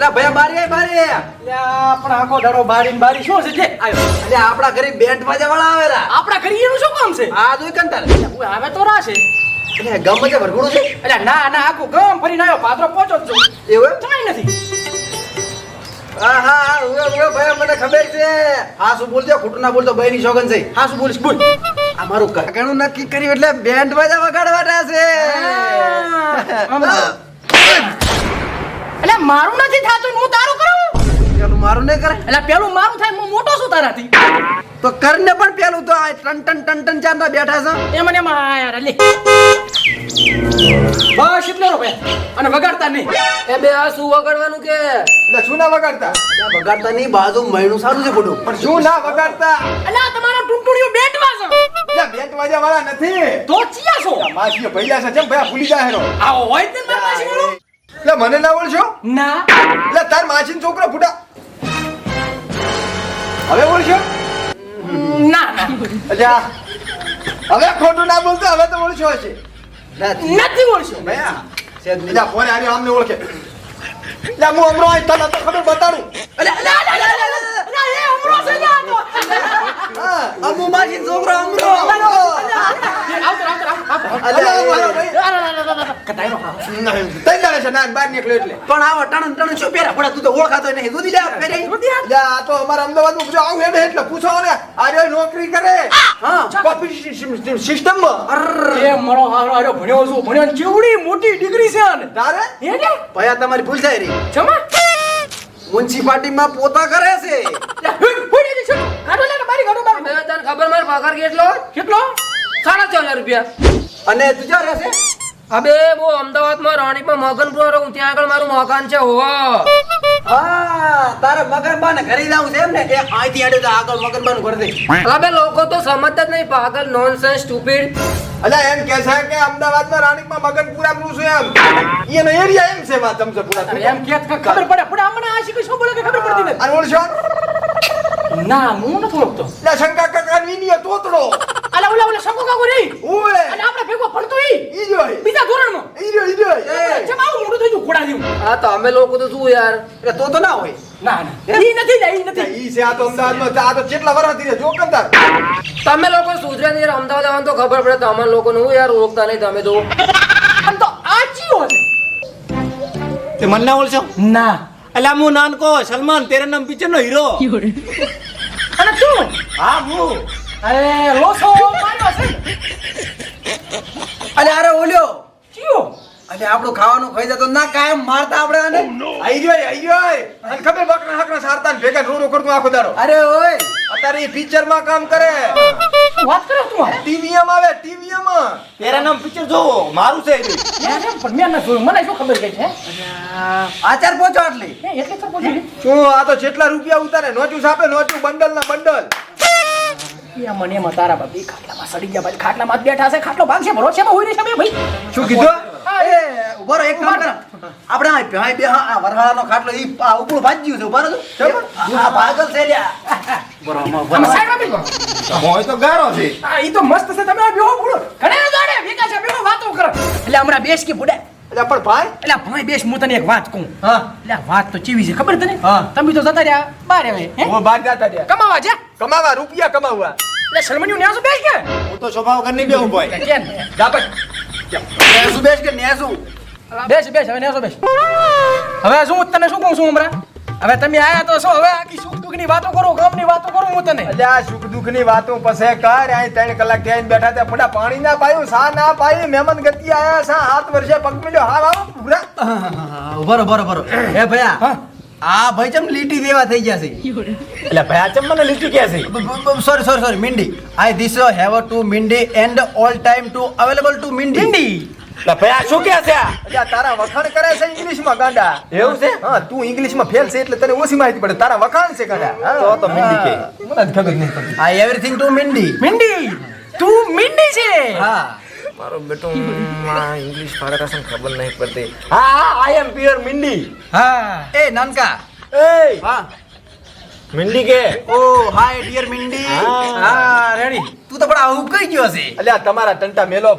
અલા ભયા બારી બારી આપણા આખો દાડો બારી ને બારી શું છે જે આયો અલે આપડા ઘરે બેન્ડ વાજા વાળા આવેલા આપણા ઘરે એનું શું કામ છે આ જોઈ કંટાળ હું આવે તો રાશે અલે ગામ માં ભરગુડો છે એટલે ના ના આખું ગામ ફરીને આવ્યો પાત્રો પહોંચો જ છું એવું કાઈ નથી હા ઉવે ભયા મને ખબર છે હા શું બોલજો ખોટું ના બોલતો બહેની સોગન છે હા શું બોલીશ બોલ આ મારું કાકાનું નક્કી કર્યું એટલે બેન્ડ વાજા વગાડવાના છે એટલે મારું નથી થાતું હું તારું કરું પેલું મારું નહીં કરે એટલે પેલું મારું થાય હું મોટો છું તારાથી તો કરને પણ પેલું તો આ ટન ચાંદા બેઠા છે એ મને યાર લે બસ એટલો રૂપિયા અને વગાડતા નહીં એ બે આ શું વગાડવાનું કે એટલે શું ના વગાડતા વગાડતા નહીં બાજુ મહિનું સારું છે ફોટો પણ શું ના વગાડતા એટલે આ તમારો ટુંટુડિયો બેટ વાજો એટલે બેટ વાજા વાળા નથી તો ચિયા છો માસીએ ભૈયા છે જેમ ભયા ભૂલી જાય હેરો આવો હોય તે મારા પાસે બોલો એટલે મને ના ઓળશો ના એટલે તાર માસીનો છોકરો ફૂટા હવે ઓળશો ના ના અચ્છા હવે ખોટું ના બોલતો હવે તો ઓળશો હશે નથી બોલશો ભયા એટલે ફોન આવ્યો આમને ઓળખે એટલે હું હમણાં અહીં તને તો ખબર બતાડું અલે અલે અલે એ અમરો છે ના તો હા અમુ માસી છોકરો અમરો તઈ દાડે છે ના બહાર નીકળ્યો એટલે પણ આવા ટણ શું પહેરા પડે તું તો ઓળખાતો નહીં દૂધી લે પહેરે એટલે આ તો અમારા અમદાવાદમાં બધું આવું હેડે એટલે પૂછો ને આ નોકરી કરે હા કોપી સિસ્ટમમાં એ મરો હારો ભણ્યો છું ભણ્યો ને ચેવડી મોટી ડિગ્રી છે આને તારે એટલે ભયા તમારી ભૂલ થાય રહી જમા મ્યુનિસિપાલિટીમાં પોતા કરે છે હોડી દી છે કાઢો લે મારી કાઢો મારી બે તને ખબર માર પગાર કેટલો કેટલો 4,500 રૂપિયા અને તું ક્યાં રહેશે અબે હું અમદાવાદમાં રાણીપમાં મગનપુર રહું ત્યાં આગળ મારું મકાન છે હોવા હા તારે મગનબા ને ઘરે જાવું છે એમ ને કે અહીંથી આડે આગળ મગનબા નું ઘર દે અબે લોકો તો સમજતા જ નહીં પાગલ નોનસેન્સ સ્ટુપિડ અલ્યા એમ કે છે કે અમદાવાદમાં રાણીકમાં મગનપુરા નું છે એમ ઈનો એરિયા એમ છે વાત તમસે પૂરા એમ કે ખબર પડે પણ અમને આ શીખી શું બોલે કે ખબર પડતી નથી અને ઓળશો ના હું નથી ઓળખતો લે શંકા કાકા વિનિયો તોતડો અલા ઓલા શંકુ કાકો રે ઓય અને આપણે ભેગો ભણતો ઈ ઈ જોય બીજા ધોરણમાં ઈ જોય જેમ આવું મોટું થઈ ગયું ઘોડા જેવું હા તો અમે લોકો તો શું યાર એટલે તો ના હોય ના ના ઈ નથી લે ઈ નથી ઈ છે આ તો અમદાવાદમાં આ તો કેટલા વર્ષથી છે જો કંતાર તમે લોકો સુધર્યા નહીં યાર અમદાવાદ આવવાનું તો ખબર પડે તમારા લોકોને હું યાર ઓળખતા નહીં તમે તો આમ તો આ ચીયો છે તે મને ના ઓળખો ના અલ્યા હું નાનકો સલમાન તેરે નામ પિક્ચર નો હીરો અને તું હા હું અરે લોસો માર્યો છે અલે અરે ઓલ્યો ચીયો અલે આપણું ખાવાનું ખાઈ જતો ના કાયમ મારતા આપણે આને આઈ જોય અને ખબર બકરા હકરા સારતા ને ભેગા રોરો કરતું આખો દાડો અરે ઓય અત્યારે ઈ પિક્ચર માં કામ કરે વાત કરો તું ટીવીએમ આવે ટીવીએમ તેરે નામ પિક્ચર જોવો મારું છે એ. પણ મેં ના જોયું મને શું ખબર ગઈ છે આચાર પહોંચો આટલી એટલે તો પૂછી શું આ તો જેટલા રૂપિયા ઉતારે નોચું સાપે નોચું બંડલ ના બંડલ મને એમાં તારા બાપી ખાટલામાં સડી ગયા ભાઈ ખાટલામાં જ બેઠા છે ખાટલો ભાગ છે ભરો છે હોય રહી છે બે ભાઈ શું કીધું એ ઉભો રહો એક કામ કર આપણે આ ભાઈ બે આ વરહાળાનો ખાટલો ઈ આ ઉપડું ભાજી ગયું છે ઉભા રહો આ પાગલ છે લ્યા આમાં સાઈડમાં બેસો હોય તો ગારો છે આ ઈ તો મસ્ત છે તમે બેહો બોલો ઘણે દોડે ભેગા છે બેહો વાતો કરો એટલે હમણાં બેસ કે બુડા એટલે પણ ભાઈ એટલે ભાઈ બેસ હું તને એક વાત કહું હા એટલે આ વાત તો ચીવી છે ખબર તને હા. તમે તો જતા રહ્યા બાર હવે હે હું બહાર જતા રહ્યા કમાવા જા કમાવા રૂપિયા કમાવા એટલે સલમાનિયું ન્યા શું બેસ કે હું તો સ્વભાવ કર નહીં બેહું ભાઈ એટલે કેમ દાબત નેસું બેસ કે નેસું બેસ બેસ હવે નેસો બેસ હવે શું તને શું કહું છું હમણાં હવે તમે આયા તો શું હવે આખી સુખ દુઃખની વાતો કરો ગામની વાતો કરું હું તને એટલે આ સુખ દુઃખ ની વાતો પછી કર અહીં 3 કલાક થઈને બેઠા હતા મોટા પાણી ના પાયું સા ના પાયું મહેમાન ગતિ આયા સા 7 વર્ષે પગ મળ્યો હા આવો પૂરા બરો એ ભયા આ ભાઈ ચમ લીટી દેવા થઈ ગયા છે એટલે ભાઈ આ ચમ મને લીટી કે છે સોરી મિંડી આઈ ધીસ હેવ ટુ મિંડી and all time to available to મિંડી એટલે ભાઈ આ શું કે છે આ? એટલે તારા વખાણ કરે છે ઇંગ્લિશ માં ગાંડા એવું છે? હા તું ઇંગ્લિશ માં ફેલ છે એટલે તને ઓછી માહિતી પડે તારા વખાણ છે ગાંડા હા. તો મિંડી કે મને જ ખબર નહીં પડતી આઈ એવરીથિંગ ટુ મિંડી મિંડી તું મિંડી છે હા મારો બેટો ઇંગ્લિશ ફાડે ખબર નહીં પડતી હા આઈ એમ પ્યોર મિંડી હા એ નાનકા એ હા મિંડી કે ઓ હાય ડિયર મિંડી હા. હા રેડી તું તો પણ આવું કઈ ગયો છે અલ્યા તમારા ટંટા મેલો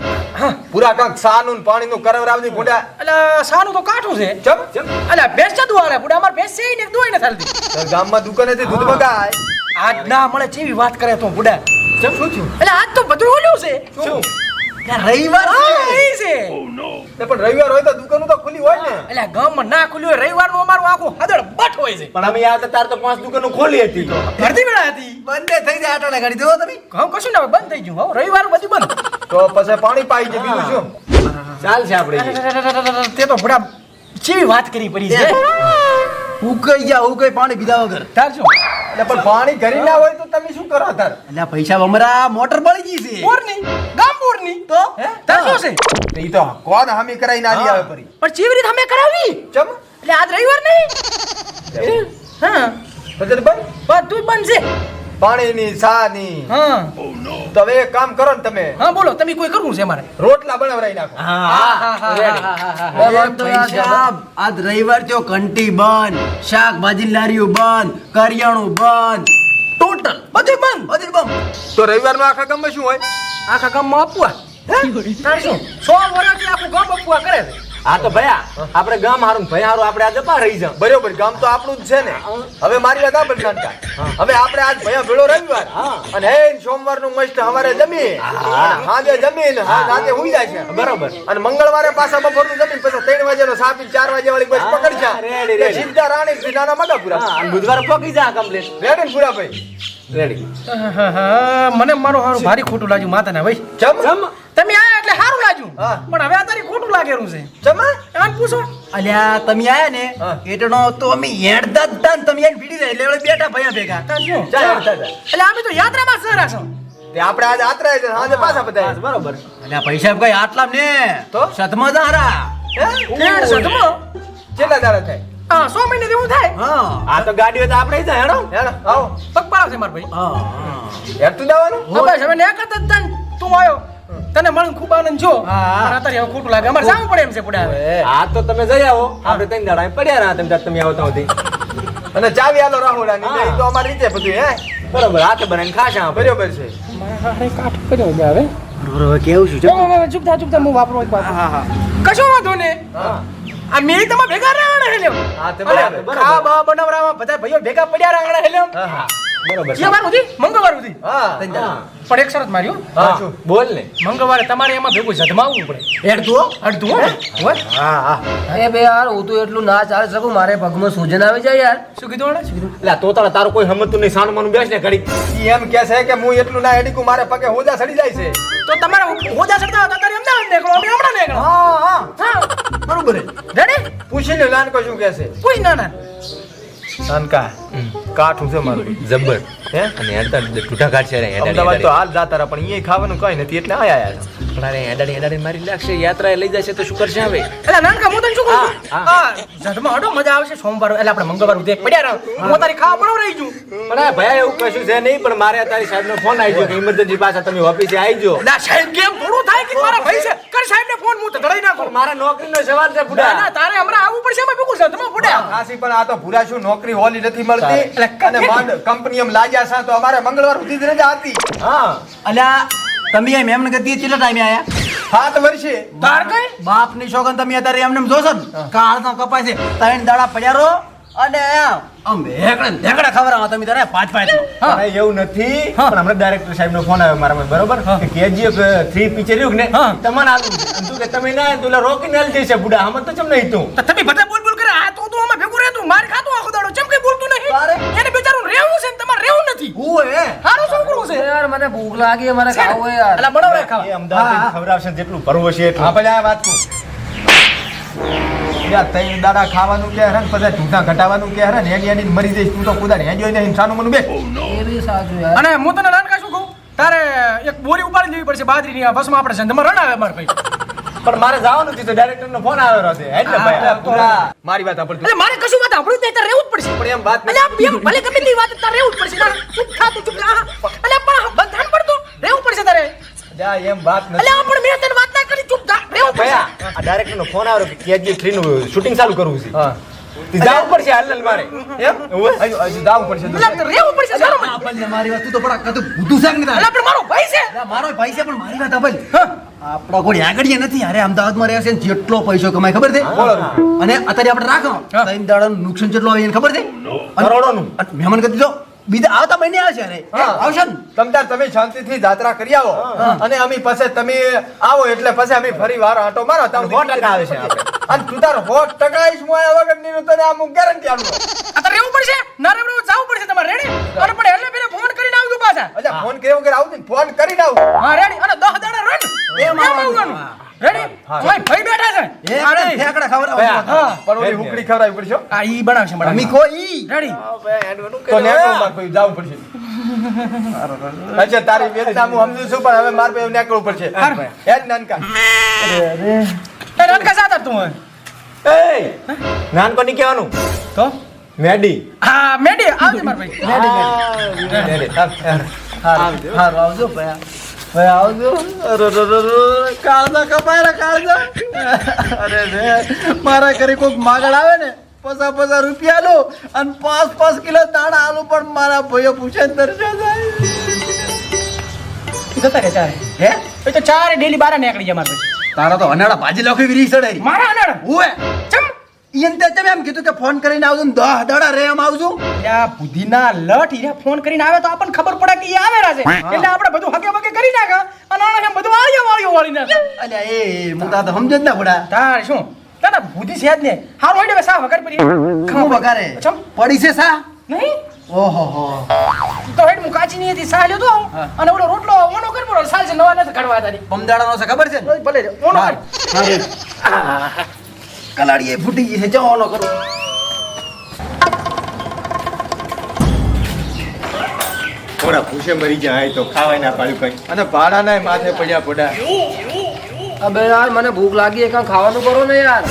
પૂરા કાંક સાનું ને પાણીનું કરવરાવની ભૂંડા એટલે સાનું તો કાઠું છે ચમ એટલે ભેંસ જતું હાલે બુડા અમાર ભેંસ છે ને દોઈ ને થાલતી તાર ગામમાં દુકાનેથી દૂધ મગાય આજ ના મળે ચેવી વાત કરે તું બુડા ચમ શું થયું એટલે આજ તો બધું ઓલું છે શું ત્યાં રવિવાર હા છે એ છે ને પણ રવિવાર હોય તો દુકાનો તો ખુલ્લી હોય ને એટલે ગામમાં ના ખુલ્યું હોય રવિવારનું અમારું આખું હદળ બટ હોય છે પણ અમે આવતા તાર તો 5 દુકાનો ખોલી હતી ભરતી વેળા હતી બંને થઈ જાય આટાને ગાડી દેવો તમે ઘઉં કશું ના હોય, બંધ થઈ ગયું હવે રવિવાર બધું બંધ તો પછી પાણી પાઈ છે બીજું શું ચાલ છે આપણે તે તો બુડા ચેવી વાત કરી પડી છે ઉકઈ જા ઉકઈ પાણી પીધા વગર તાર શું એટલે પણ પાણી ઘરી ના હોય તો તમે શું કરો તાર એટલે પૈસા બમરા મોટર બળી ગઈ છે બોરની ગામ બોરની તો હે તાર શું છે ઈ તો કોણ હામી કરાઈ ના આવે પરી પણ ચેવી રીતે અમે કરાવી ચમ એટલે આજ રવિવાર નહીં હા પછી બંધ બધું બંધ છે પાણીની સાની હા તો હવે એક કામ કરો ને તમે હા બોલો તમે કોઈ કરવું છે અમારે રોટલા બનાવરાઈ નાખો આજ રવિવાર થયો ઘંટી બંધ શાકભાજી લારીઓ બંધ કરિયાણું બંધ ટોટલ બધું બંધ બધું બંધ તો રવિવારમાં આખા ગામમાં શું હોય આખા ગામમાં આપવા તાર શું 100 વર્ષથી આખું ગામ આપવા કરે છે હા તો ભયા આપણે ગામ હારું ભયા હારું આપણે આજે પા રહી જાવ બરોબર ગામ તો આપણું જ છે ને હવે મારી વાત સાંભળ નાનકા હવે આપણે આજ ભયા ભેળો રવિવાર અને હે સોમવારનું મસ્ત હવારે જમી સાંજે જમીન સાંજે હુઈ જાય છે બરોબર. અને મંગળવારે પાછા બપોરનું જમીન પછી 3 વાગ્યાનો સાપી 4 વાગ્યા વાળી બસ પકડશે રેડી, રેડી. સીધા રાણી થી નાના મગાપુરા હા બુધવારે પકી જા કમ્પ્લીટ રેડી ને પૂરા ભાઈ રેડી મને મારું હારું ભારી ખોટું લાગ્યું માતાને ભાઈ ચમ તમે આયા એટલે સારું લાગ્યું હા. પણ હવે આ તારી ખોટું લાગેલું છે ચમા આને પૂછો અલ્યા તમે આયા ને હા. એટલો તો અમે હેડતા જ તા ને તમે એને ભીડી જાય એટલે હવે બેઠા ભયા ભેગા તાર શું ચાલ હેડતા જા. એટલે અમે તો યાત્રામાં સરા છો તે આપણે આજે આતરાય છે સાંજે પાછા બધા બરોબર અલ્યા પૈસા કઈ આટલા ને તો? સતમાં દારા લેડ સદમો કેટલા દાડા થાય હા 100 મહિને જેવું થાય હા આ તો ગાડી હોય તો આપણે જા હેડો હેડો આવો પગપાળા છે માર ભાઈ હા હેડતું જવાનું હા બસ હવે ને કરતા જ તને તું આવ્યો તને મળીને ખૂબ આનંદ જો હા. પણ અત્યારે હવે ખોટું લાગે અમારે જાવું પડે એમ છે પુડા હવે હા તો તમે જઈ આવો આપણે 3 દાડા અહીં પડ્યા રહ્યા તમે આવતા હતી અને ચાવી આલો રાહુડાની ને ઈ તો અમારી રીતે બધું હે બરોબર હાથે બનાવીને ખાશા આપણે બરોબર છે મારે કાઠ કર્યો છે હવે હવે કેવું છું ચૂપ થા હું વાપરો એક વાત હા હા કશો વાંધો ને હા આ મેં તમે ભેગા રાંગણા હેલ્યો હા તે અલે, બરાબર. ખા બા બનાવરામાં બધા ભાઈઓ ભેગા પડ્યા રાંગણા હેલ્યો હા હા બરોબર જે વાર સુધી મંગળવાર સુધી હા પણ એક શરત માર્યો હા શું બોલ ને મંગળવારે તમારે એમાં ભેગું જધમાવવું પડે હેડતું અડધું હો હોય હા હા એ બે યાર હું તો એટલું ના ચાલી શકું મારે પગમાં સૂજન આવી જાય યાર શું કીધું એને? શું કીધું એટલે તો તારું કોઈ સમજતું નહીં સાનું માનું બેસ ને ઘડી ઈ એમ કે છે કે હું એટલું ના હેડીકું મારે પગે હોજા સડી જાય છે તો તમારે હોજા ચડતા હતા તારે અમદાવાદ નીકળો અમે હમણાં નીકળો હા હા હા બરોબર છે. રેડી પૂછીને લાનકો શું કે છે કોઈ ના ના નાનકા કાઠું છે મારું જબ્બર હે અને હેડતા ટૂઠા કાઢશે રે અમદાવાદ તો હાલ જાતા રહ્યા પણ અહીંયા ખાવાનું કઈ નથી એટલે આયા છે પણ અરે હેડાડી હેડાડી મારી લાગશે યાત્રા લઈ જશે તો શું કરશે હવે એટલે નાનકા હું તને શું કહું છું? હા, હા જધમાં હડો મજા આવશે સોમવાર એટલે આપણે મંગળવાર સુધી પડ્યા રહો હું તારી ખાવા બનાવ રહી છું પણ આ ભાઈ એવું કશું છે નહીં પણ મારે તારી સાહેબનો ફોન આવી ગયો કે ઇમરજન્સી પાછા તમે ઓફિસે આવી ગયો ના સાહેબ કેમ થોડું થાય કે મારા ભાઈ છે કર સાહેબને ફોન હું ધડાઈ નાખું મારા નોકરીનો સવાલ છે ના બુડા ના તારે હમણાં આવવું પડશે અમે ભેગું જધમાં પડ્યા ખાસી પણ આ તો ભૂરા શું નોકરી હોલી નથી મળતી એટલે અને માંડ કંપની એમ લાગ્યા છે તો અમારે મંગળવાર સુધી જ રજા હતી હા અલ્યા તમે એમ એમને ગતિ કેટલા ટાઈમે આયા 7 વર્ષે તાર કઈ બાપની શોગન તમે અત્યારે એમને એમ જોશો ને કાળ તો કપાય છે 3 દાડા પડ્યા રહો અને આમ ઢેકડા ખબર તમે તારે 5 અરે એવું નથી પણ હમણાં ડાયરેક્ટર સાહેબનો ફોન આવ્યો મારામાં બરોબર કે KGF 3 પિક્ચર રહ્યું ને હા. તમને આલું છે અને તું કે તમે ના તું રોકીને આલી જશે બુડા હમણાં તો ચમ નહીં તું તો તમે બધા બોલ બોલ કરે આ તો તું અમે ભેગું રહેતું માર ખાતું આખો દાડો ચમ કઈ બોલતું તારે? નહીં એને બેચારું રહેવું છે ને તમારે રહેવું નથી ઓએ હારું છોકરું છે યાર મને ભૂખ લાગી મારે ખાવું હોય યાર એટલે બરાબર એ ખાવા અમદાવાદ ખવડાવશે જેટલું ભરવું છે એટલું હા પછી આ વાત કહું યાર 3 દાડા ખાવાનું કે હે ને પછી ઢૂંઢા ઘટાવાનું કે હે ને એની એની મરી જઈશ તું તો કુદાડ હેડ્યો નહીં સાનું મનું બે એ બી સાચું યાર અને હું તને નાનકા શું કહું તારે એક બોરી ઉપાડી લેવી પડશે બાજરીની આ બસમાં આપણે સંધમાં રણાવે માર ભાઈ પણ મારે જવાનું છે તો ડાયરેક્ટરનો ફોન આવ્યો છે એટલે ભાઈ પૂરા મારી વાત સાંભળ એટલે મારે કશું વાત સાંભળ્યું જ નહીં તારે રહેવું જ પડશે પણ એમ વાત એટલે આ એમ ભલે ગમે તેવી વાત તારે રહેવું જ પડશે ના, ચૂપ થા તું ચૂપ થા એટલે પણ બંધાન પડતું રહેવું પડશે તારે જા એમ વાત એટલે નથી આ પણ મેં તને વાત ના કરી ચૂપ થા રહેવું પડશે ભયા આ ડાયરેક્ટરનો ફોન આવ્યો કે KGF 3 નું શૂટિંગ ચાલુ કરવું છે હા જાવું પડશે હાલ મારે એમ હજુ જાવું પડશે એટલે રેવું પડશે સારું મને. આપણને મારી વાત તું તો બડા કતું ભૂતું છે કે નહીં તારે? એટલે પણ મારો ભાઈ છે. અલા, મારો ભાઈ છે પણ મારી વાત સાંભળ. આપણા કોઈ આગળ નથી અરે અમદાવાદમાં રહે છે ને જેટલો પૈસો કમાય ખબર છે અને અત્યારે આપણે રાખો હા. 3 દાડાનું નુકસાન જેટલો આવે એને ખબર છે કરોડોનું. અને મહેમાન કરી દીધો બીજા આવતા મહિને આવશે અરે હા. આવશે ને તમતાર તમે શાંતિથી જાત્રા કરી આવો અને અમે પછી તમે આવો એટલે પછી અમે ફરી વાર આટો મારો તમે 100% આવે છે આપણે. અને તું તાર 100% આવીશ હું આયા વગર ની તને આમ ગેરંટી આપું આ તો રેવું પડશે. ના રેવું જાવું પડશે તમારે રેડી. અને પણ એટલે પેલા ફોન કરીને આવજો પાછા. અચ્છા ફોન કર્યો વગર આવતું ફોન કરીને આવું હા રેડી. અને 10 દાડા રન. એમ આવવાનું. રેડી. ઓય ભાઈ બેઠા છે. એ આ રેડી. ઠેકડા ખબર હા. પરોડી ઉકળી ખવડાવી પડશે હો. આ ઈ બનાવશે અમી બનાવશે. કોઈ રેડી. તો નેકળું માર કોઈ જાવું પડશે અચ્છા તારી વેદના હું સમજુ છું પણ હવે માર પાસે નેકળવું પડશે હે જ નાનકા એ રન કા સાથ તું હોય. એ નાનકો ની કહેવાનું તો મેડી હા મેડી આવજે માર ભાઈ. હારું આવજો ભાઈ ભાઈ આવજો કાળજા કપાય કાળજા અરે રે મારા ઘરે કોઈક માગણ આવે ને 50 રૂપિયા લો અને 5 કિલો દાણા આલુ પણ મારા ભાઈઓ પૂછે ને દર્શો જાય જતા રે ચારે. હે એ તો ચારે ડેલી બારા નીકળી જાય માર ભાઈ. તારા તો અનાળા ભાજી લખી વિરી સડાઈ મારા અનાળ. ઓએ ચમ. ઈન તે તમે એમ કીધું કે ફોન કરીને આવજો ને 10 દાડા રે એમ આવજો યા બુદ્ધિના લટ ઈને ફોન કરીને આવે તો આપણને ખબર પડે કે ઈ આવેલા છે. એટલે આપણે બધું હગે વગે કરી નાખા અને આને એમ બધું વાળીઓ વાળી નાખે. અલ્યા એ હું તો સમજ જ ના પડા તાર શું તારા બુદ્ધિ છે જ ને. હારું હોય ને હવે સા વગર પડી. ખમો બગારે ચમ. પડી છે સા નહીં ઓહો હો તો હેડ હું કાચી ની હતી સા લેતો આવું અને ઓલો રોટલો ઓનો કરી પડો સાલ છે નવા નથી કાઢવા તારી. પમદાડાનો છે ખબર છે ને ભલે ઓનો કર. કલાડીએ ફૂટી ગઈ છે જવાનો કરો થોડા ભૂસે મરી જાય તો ખાવાય ના પાડ્યું કઈ અને ભાડા ના માથે પડ્યા પડ્યા અબે યાર મને ભૂખ લાગી છે કાંઈ ખાવાનું કરો ને યાર